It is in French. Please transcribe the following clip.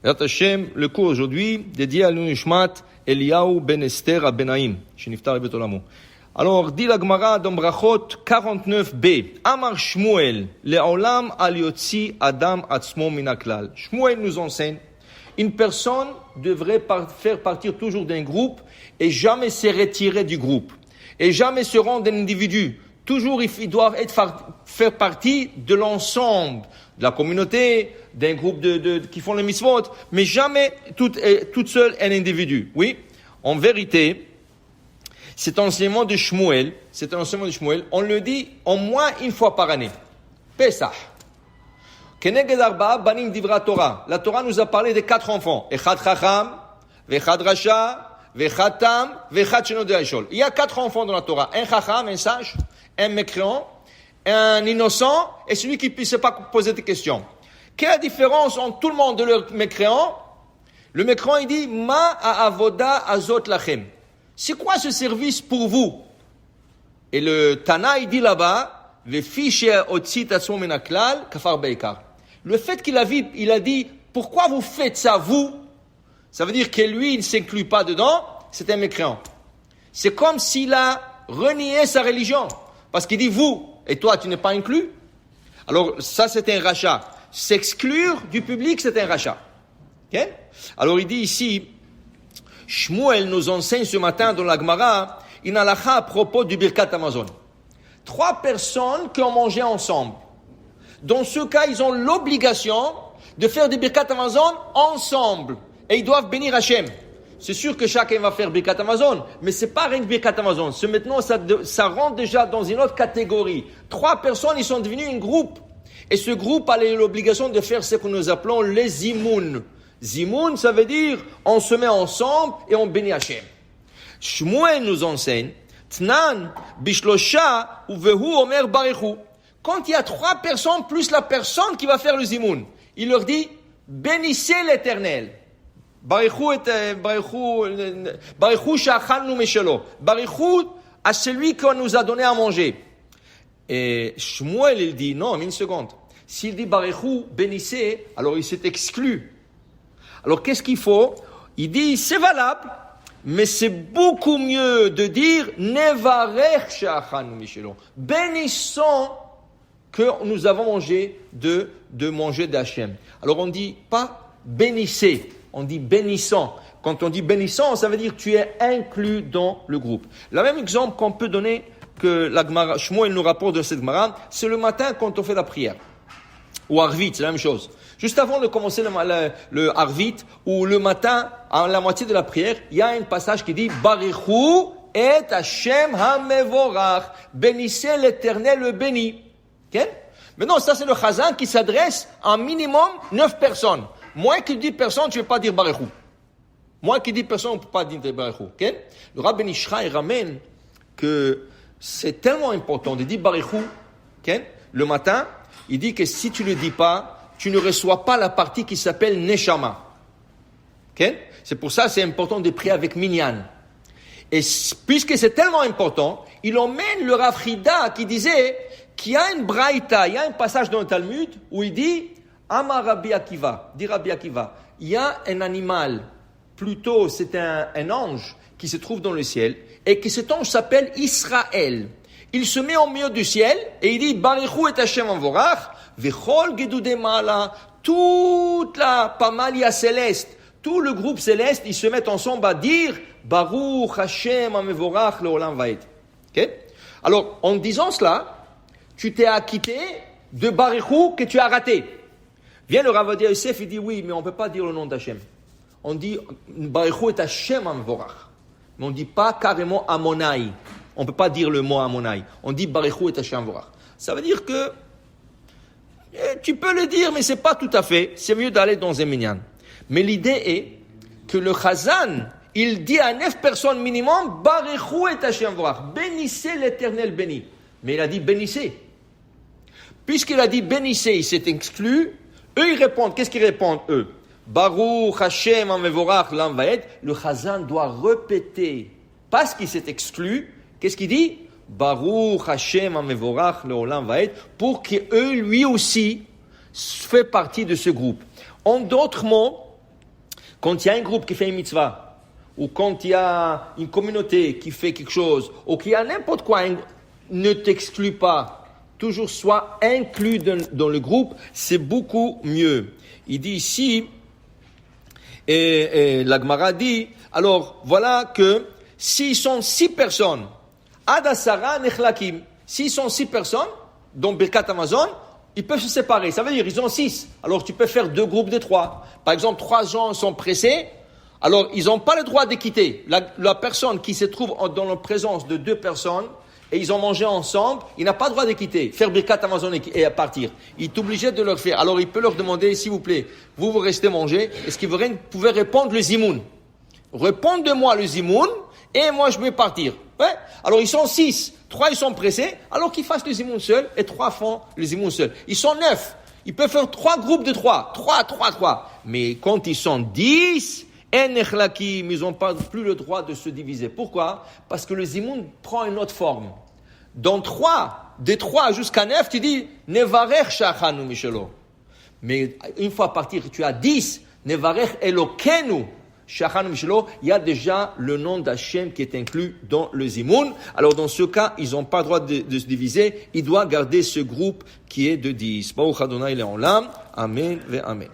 Bezrat Hashem, le cours aujourd'hui dédié à l'Unishmat Eliyahu ben Esther Abenaim, Sheniftar Bet Olamo. Alors, dit la Gemara dans Brachot 49b, Amar Shmuel, Le'olam al yotzi Adam atzmo min haklal. Shmuel nous enseigne, une personne devrait faire partir toujours d'un groupe et jamais se retirer du groupe. Et jamais se rendre un individu. Toujours, il doit faire partie de l'ensemble, de la communauté, d'un groupe qui font les mitzvot, mais jamais toute seule un individu. Oui, en vérité, cet enseignement de Shmuel, on le dit au moins une fois par année. Pesach. Keneged arba'a banim divra Torah. La Torah nous a parlé de 4 enfants. Echad chacham, vechad rasha, vechad tam, vechad sheno de ha'ishol. Il y a 4 enfants dans la Torah. Un chacham, un sage, un mécréant, un innocent, et celui qui ne sait pas poser des questions. Quelle est la différence entre tout le monde de le mécréant? Le mécréant, il dit, ma avoda azot lachem. C'est quoi ce service pour vous? Et le Tana, il dit là-bas, le fait qu'il a dit, pourquoi vous faites ça, vous? Ça veut dire que lui, il ne s'inclut pas dedans, c'est un mécréant. C'est comme s'il a renié sa religion. Parce qu'il dit vous, et toi, tu n'es pas inclus. Alors, ça, c'est un rachat. S'exclure du public, c'est un rachat. Okay? Alors, il dit ici, Shmuel nous enseigne ce matin dans la Gemara, une halakha à propos du Birkat Hamazon. 3 personnes qui ont mangé ensemble. Dans ce cas, ils ont l'obligation de faire du Birkat Hamazon ensemble. Et ils doivent bénir Hachem. C'est sûr que chacun va faire Birkat Hamazon, mais c'est pas rien que Birkat Hamazon. Maintenant, ça rentre déjà dans une autre catégorie. 3 personnes, ils sont devenus un groupe. Et ce groupe a l'obligation de faire ce que nous appelons les zimoun. Zimoun, ça veut dire, on se met ensemble et on bénit Hachem. Shmuel nous enseigne, Tnan, Bishlosha, ou Vehu Omer Barichu. Quand il y a 3 personnes plus la personne qui va faire le zimoun, il leur dit, bénissez l'Éternel. Barichu sha'achalnu meshelo. Barichu à celui qu'on nous a donné à manger. Et Shmuel, il dit, non, mais une seconde. S'il dit Barichu, bénissez, alors il s'est exclu. Alors qu'est-ce qu'il faut? Il dit, c'est valable, mais c'est beaucoup mieux de dire, nevarech sha'achalnu meshelo. Bénissons que nous avons mangé de manger d'Hachem. Alors on dit pas bénissez. On dit bénissant. Quand on dit bénissant, ça veut dire que tu es inclus dans le groupe. Le même exemple qu'on peut donner que la Gemara, Shmuel nous rapporte de cette Gemara, c'est le matin quand on fait la prière. Ou Arvit, c'est la même chose. Juste avant de commencer le Arvit, ou le matin, à la moitié de la prière, il y a un passage qui dit Barichu et Hashem hamevorach. Bénissez l'Éternel le béni. Okay? Maintenant, ça c'est le Chazan qui s'adresse à un minimum 9 personnes. Moins que 10 personnes, tu ne peux pas dire Barichu. Moins que 10 personnes, on ne peut pas dire Barichu. Okay? Le Rabbi Ishraï ramène que c'est tellement important de dire Barichu. Okay? Le matin, il dit que si tu ne le dis pas, tu ne reçois pas la partie qui s'appelle Neshama. Okay? C'est pour ça que c'est important de prier avec Minyan. Et puisque c'est tellement important, il emmène le Rav Chida qui disait qu'il y a une braïta, il y a un passage dans le Talmud où il dit Amar Rabbi Akiva, dit Rabbi Akiva, il y a un animal, plutôt c'est un ange qui se trouve dans le ciel, et que cet ange s'appelle Israël. Il se met au milieu du ciel, et il dit, Barichu et Hashem Anvorach, Vechol Gedude Mala, toute la pamalia céleste, tout le groupe céleste, ils se mettent ensemble à dire, Baruch Hashem Anvorach Leolam Vaed. Okay? Alors, en disant cela, tu t'es acquitté de Barichu que tu as raté. Vient le Ravadia Yosef, il dit oui, mais on ne peut pas dire le nom d'Hachem. On dit Barichu et Hashem Amvorach. Mais on ne dit pas carrément Amonai. On ne peut pas dire le mot Amonai. On dit Barichu et Hashem Amvorach. Ça veut dire que tu peux le dire, mais ce n'est pas tout à fait. C'est mieux d'aller dans un minyan. Mais l'idée est que le Chazan, il dit à 9 personnes minimum Barichu et Hashem Amvorach. Bénissez l'Éternel béni. Mais il a dit bénissez. Puisqu'il a dit bénissez, il s'est exclu. Eux, ils répondent. Qu'est-ce qu'ils répondent, eux? Baruch Hashem Amevorach Lam Vaed. Le Chazan doit répéter. Parce qu'il s'est exclu, qu'est-ce qu'il dit? Baruch Hashem Amevorach Leolam Vaed. Pour qu'eux, lui aussi, fait partie de ce groupe. En d'autres mots, Quand il y a un groupe qui fait une mitzvah, ou quand il y a une communauté qui fait quelque chose, ou qu'il y a n'importe quoi, ne t'exclus pas. Toujours sois inclus dans le groupe, c'est beaucoup mieux. Il dit ici, et la Gemara dit, alors voilà que s'ils sont 6 personnes, Adasara Nechlakim, s'ils sont 6 personnes, dans Birkat Amazon, ils peuvent se séparer. Ça veut dire ils ont 6. Alors tu peux faire 2 groupes de 3. Par exemple, 3 gens sont pressés. Alors ils n'ont pas le droit de quitter. La personne qui se trouve dans la présence de 2 personnes et ils ont mangé ensemble, il n'a pas le droit de quitter, faire Birkat Amazon et partir. Il est obligé de leur faire. Alors il peut leur demander, s'il vous plaît, vous restez manger. Est-ce que vous pouvez répondre le zimoun? Répondez-moi le zimoun et moi je vais partir. Ouais. Alors ils sont 6. 3 ils sont pressés, alors qu'ils fassent le zimoun seul, et 3 font le zimoun seul. Ils sont 9. Ils peuvent faire 3 groupes de 3. 3. Mais quand ils sont 10, ils n'ont pas plus le droit de se diviser. Pourquoi? Parce que le zimoun prend une autre forme. Dans 3, de 3 jusqu'à 9, tu dis, Nevarech Shachanu Mishelo. Mais une fois partir, tu as 10, Nevarech Elokenu. Shachan Mishlo, il y a déjà le nom d'Hachem qui est inclus dans le Zimoun. Alors dans ce cas, ils n'ont pas le droit de se diviser. Ils doivent garder ce groupe qui est de 10. Baruch Adonai Le'olam. Amen ve Amen.